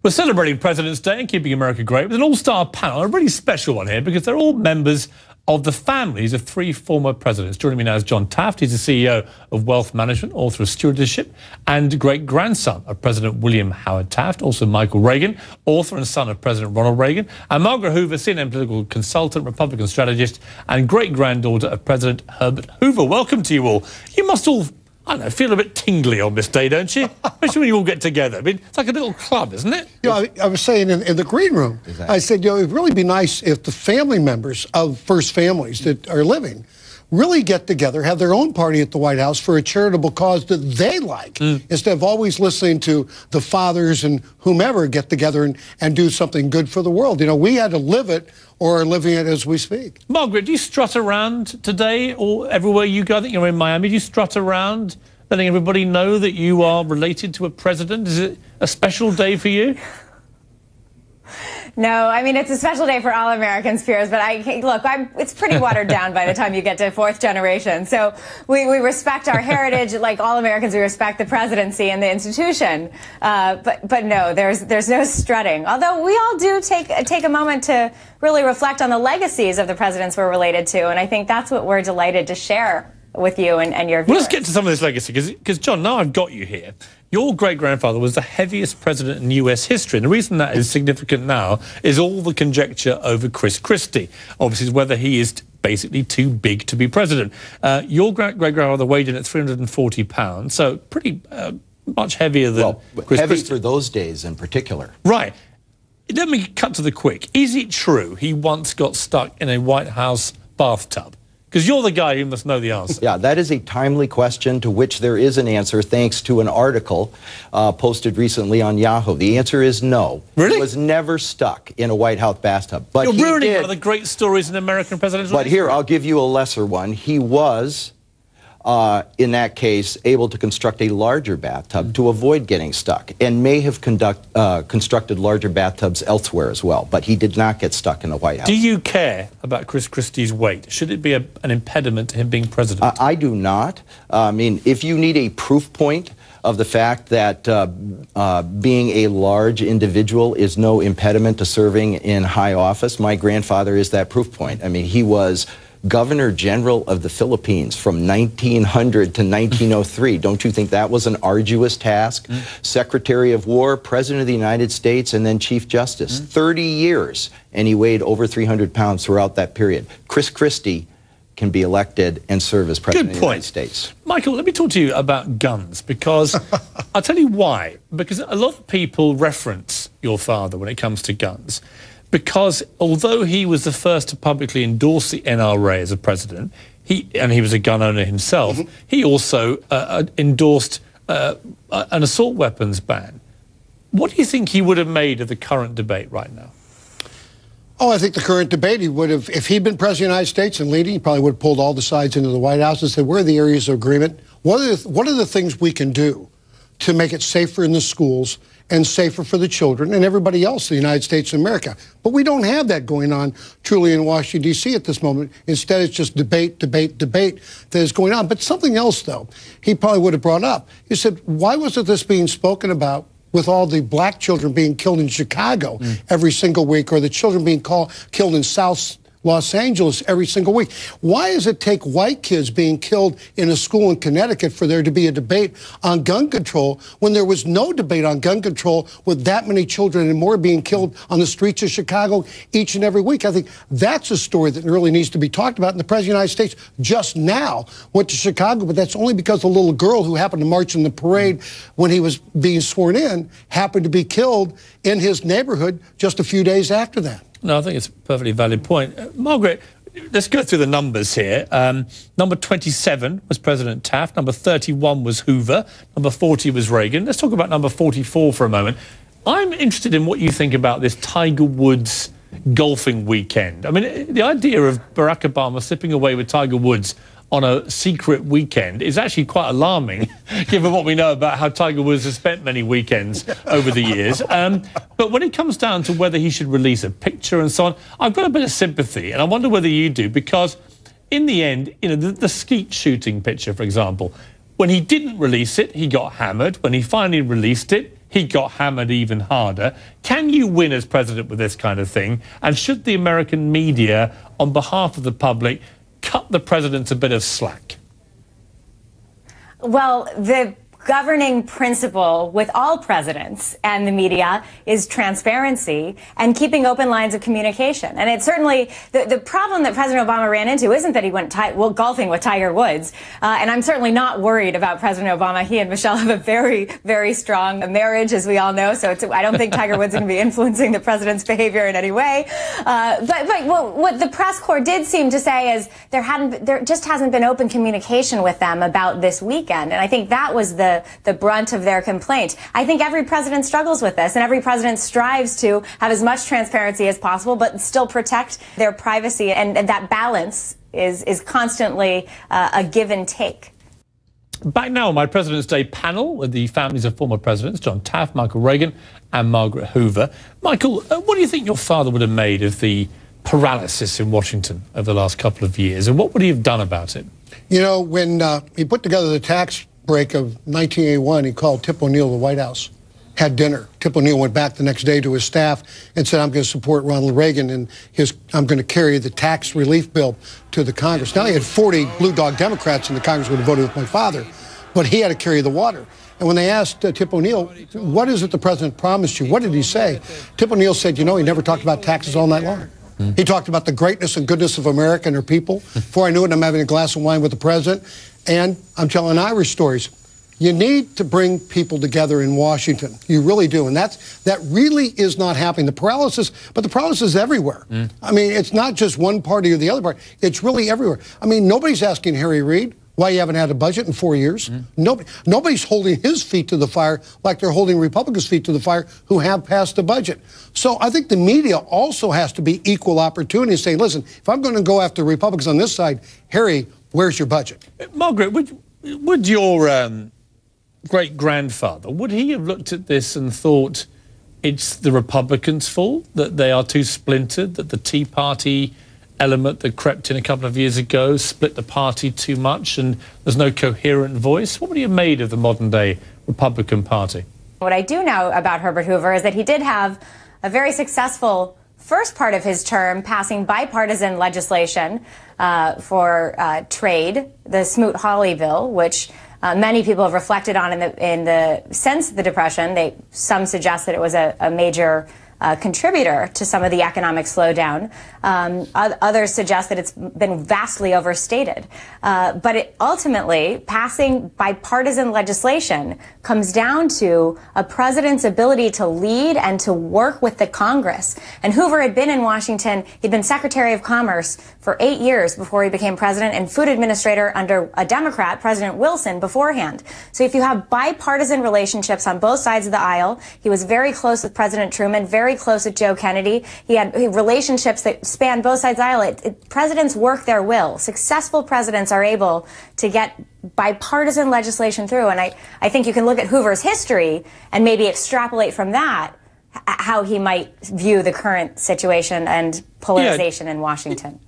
We're celebrating President's Day and keeping America great with an all-star panel, a really special one here because they're all members of the families of three former presidents. Joining me now is John Taft. He's the CEO of Wealth Management, author of Stewardship, and great-grandson of President William Howard Taft. Also Michael Reagan, author and son of President Ronald Reagan. And Margaret Hoover, CNN political consultant, Republican strategist, and great-granddaughter of President Herbert Hoover. Welcome to you all. You must all, I don't know, feel a bit tingly on this day, don't you? Especially when you all get together. I mean, it's like a little club, isn't it? You know, I was saying in the green room, exactly. I said, you know, it'd really be nice if the family members of first families that are living really get together, have their own party at the White House for a charitable cause that they like, instead of always listening to the fathers and whomever get together and do something good for the world. You know, we had to live it or are living it as we speak. Margaret, do you strut around today or everywhere you go? I think you're in Miami. Do you strut around letting everybody know that you are related to a president? Is it a special day for you? No, I mean, it's a special day for all Americans, Piers, but it's pretty watered down by the time you get to fourth generation. So we respect our heritage. Like all Americans, we respect the presidency and the institution. But no, there's no strutting. Although we all do take a moment to really reflect on the legacies of the presidents we're related to. And I think that's what we're delighted to share with you and your viewers. Well, let's get to some of this legacy, because John, now I've got you here. Your great-grandfather was the heaviest president in U.S. history, and the reason that is significant now is all the conjecture over Chris Christie, obviously, whether he is basically too big to be president. Your great-grandfather weighed in at 340 pounds, so pretty much heavier than Chris heavy Christie. for those days in particular. Right. Let me cut to the quick. Is it true he once got stuck in a White House bathtub? Because you're the guy who must know the answer. Yeah, that is a timely question to which there is an answer thanks to an article posted recently on Yahoo. The answer is no. Really? He was never stuck in a White House bathtub. But you're ruining one of the great stories in American presidential history. But here, I'll give you a lesser one. He was, in that case, able to construct a larger bathtub to avoid getting stuck, and may have constructed larger bathtubs elsewhere as well, but he did not get stuck in the White House. Do you care about Chris Christie's weight? Should it be an impediment to him being president? I do not. I mean, if you need a proof point of the fact that being a large individual is no impediment to serving in high office, my grandfather is that proof point. I mean, he was Governor General of the Philippines from 1900 to 1903. Don't you think that was an arduous task? Secretary of War, President of the United States, and then Chief Justice. 30 years, and he weighed over 300 pounds throughout that period. Chris Christie can be elected and serve as President of the United States. Michael, let me talk to you about guns, because I'll tell you why. Because a lot of people reference your father when it comes to guns. Because although he was the first to publicly endorse the NRA as a president, he was a gun owner himself, he also endorsed an assault weapons ban. What do you think he would have made of the current debate right now? Oh, I think the current debate, he would have, if he'd been president of the United States and leading, he probably would have pulled all the sides into the White House and said, where are the areas of agreement? What are the things we can do to make it safer in the schools and safer for the children and everybody else in the United States of America? But we don't have that going on truly in Washington, D.C. at this moment. Instead, it's just debate that is going on. But something else, though, he probably would have brought up. He said, why wasn't this being spoken about with all the black children being killed in Chicago every single week, or the children being killed in South Los Angeles every single week? Why does it take white kids being killed in a school in Connecticut for there to be a debate on gun control when there was no debate on gun control with that many children and more being killed on the streets of Chicago each and every week? I think that's a story that really needs to be talked about. And the President of the United States just now went to Chicago, but that's only because the little girl who happened to march in the parade when he was being sworn in happened to be killed in his neighborhood just a few days after that. No, I think it's a perfectly valid point. Margaret, let's go through the numbers here. Number 27 was President Taft. Number 31 was Hoover. Number 40 was Reagan. Let's talk about number 44 for a moment. I'm interested in what you think about this Tiger Woods golfing weekend. I mean, the idea of Barack Obama slipping away with Tiger Woods on a secret weekend is actually quite alarming, given what we know about how Tiger Woods has spent many weekends over the years. But when it comes down to whether he should release a picture and so on, I've got a bit of sympathy, and I wonder whether you do, because in the end, you know, the skeet shooting picture, for example, when he didn't release it, he got hammered. When he finally released it, he got hammered even harder. Can you win as president with this kind of thing? And should the American media, on behalf of the public, cut the president a bit of slack? Well, the governing principle with all presidents and the media is transparency and keeping open lines of communication. And it's certainly the problem that President Obama ran into isn't that he went golfing with Tiger Woods. And I'm certainly not worried about President Obama. He and Michelle have a very, very strong marriage, as we all know. So I don't think Tiger Woods is going to be influencing the president's behavior in any way. But what the press corps did seem to say is there just hasn't been open communication with them about this weekend. And I think that was the brunt of their complaint. I think every president struggles with this, and every president strives to have as much transparency as possible, but still protect their privacy, and that balance is constantly a give and take. Back now on my President's Day panel with the families of former presidents, John Taft, Michael Reagan, and Margaret Hoover. Michael, what do you think your father would have made of the paralysis in Washington over the last couple of years, and what would he have done about it? You know, when he put together the tax break of 1981, he called Tip O'Neill to the White House, had dinner. Tip O'Neill went back the next day to his staff and said, I'm going to support Ronald Reagan and I'm going to carry the tax relief bill to the Congress. Now, he had 40 blue dog Democrats in the Congress would have voted with my father, but he had to carry the water. And when they asked Tip O'Neill, what is it the president promised you? What did he say? Tip O'Neill said, you know, he never talked about taxes all night long. He talked about the greatness and goodness of America and her people. Before I knew it, I'm having a glass of wine with the president, and I'm telling Irish stories. You need to bring people together in Washington. You really do, and that really is not happening. The paralysis is everywhere. I mean, it's not just one party or the other party. It's really everywhere. I mean, nobody's asking Harry Reid why you haven't had a budget in 4 years. Nobody's holding his feet to the fire like they're holding Republicans' feet to the fire who have passed the budget. So I think the media also has to be equal opportunity, saying, listen, if I'm going to go after Republicans on this side, Harry, where's your budget? Margaret, would your great-grandfather, would he have looked at this and thought it's the Republicans' fault, that they are too splintered, that the Tea Party element that crept in a couple of years ago split the party too much and there's no coherent voice? What would he have made of the modern-day Republican Party? What I do know about Herbert Hoover is that he did have a very successful first part of his term passing bipartisan legislation for trade, the Smoot-Hawley bill, which many people have reflected on in the sense of the Depression. Some suggest that it was a major contributor to some of the economic slowdown. Others suggest that it's been vastly overstated. But ultimately, passing bipartisan legislation comes down to a president's ability to lead and to work with the Congress. And Hoover had been in Washington. He'd been Secretary of Commerce for 8 years before he became president, and food administrator under a Democrat, President Wilson, beforehand. So if you have bipartisan relationships on both sides of the aisle, he was very close with President Truman, very close with Joe Kennedy. He had relationships that span both sides of the aisle. Presidents work their will. Successful presidents are able to get bipartisan legislation through. And I think you can look at Hoover's history and maybe extrapolate from that how he might view the current situation and polarization in Washington.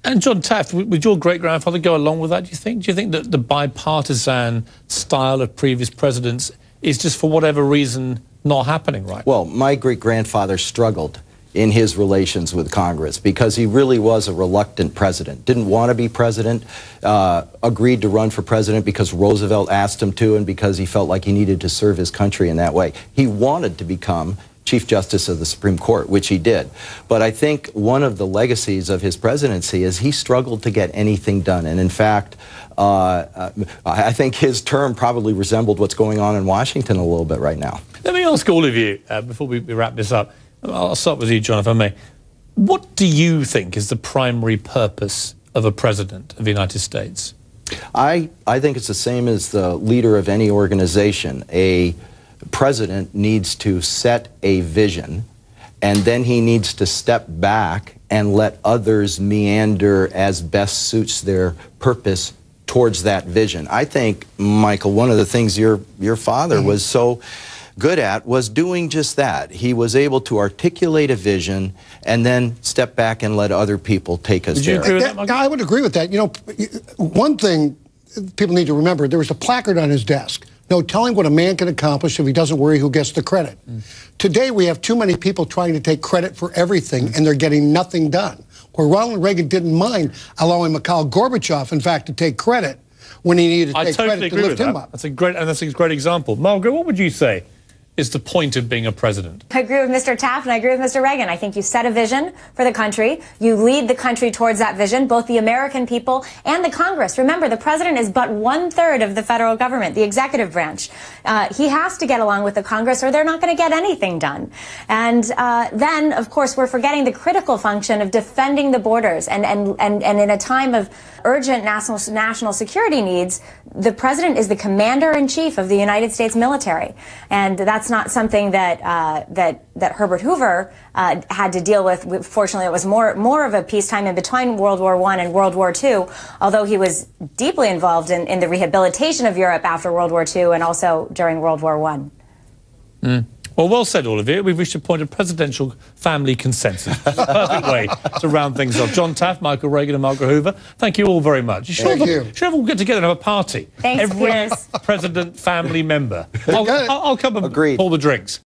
And John Taft, would your great-grandfather go along with that, do you think? Do you think that the bipartisan style of previous presidents is just for whatever reason not happening right? Well, my great-grandfather struggled in his relations with Congress because he really was a reluctant president. Didn't want to be president, agreed to run for president because Roosevelt asked him to and because he felt like he needed to serve his country in that way. He wanted to become Chief Justice of the Supreme Court, which he did. But I think one of the legacies of his presidency is he struggled to get anything done. And in fact, I think his term probably resembled what's going on in Washington a little bit right now. Let me ask all of you, before we wrap this up, I'll start with you, John, if I may. What do you think is the primary purpose of a president of the United States? I think it's the same as the leader of any organization. A president needs to set a vision, and then he needs to step back and let others meander as best suits their purpose towards that vision. I think, Michael, one of the things your father was so good at was doing just that. He was able to articulate a vision and then step back and let other people take us there. Would you agree with that, Michael? I would agree with that. You know, one thing people need to remember, there was a placard on his desk No, telling what a man can accomplish if he doesn't worry who gets the credit. Today, we have too many people trying to take credit for everything, and they're getting nothing done. Where Ronald Reagan didn't mind allowing Mikhail Gorbachev, in fact, to take credit when he needed to take credit to lift him up. That's a great example. Margaret, what would you say is the point of being a president? I agree with Mr. Taft and I agree with Mr. Reagan. I think you set a vision for the country. You lead the country towards that vision, both the American people and the Congress. Remember, the president is but 1/3 of the federal government, the executive branch. He has to get along with the Congress or they're not going to get anything done. And then, of course, we're forgetting the critical function of defending the borders. And in a time of urgent national security needs, the president is the commander-in-chief of the United States military. And that's not something that Herbert Hoover had to deal with. Fortunately, it was more of a peacetime in between World War I and World War II, although he was deeply involved in the rehabilitation of Europe after World War II and also during World War I. Well said, all of you. We've reached a point of presidential family consensus. It's a perfect way to round things off. John Taft, Michael Reagan and Margaret Hoover, thank you all very much. Thank you. Should all get together and have a party. Thanks, Every Piers. president family member. I'll come and pour the drinks.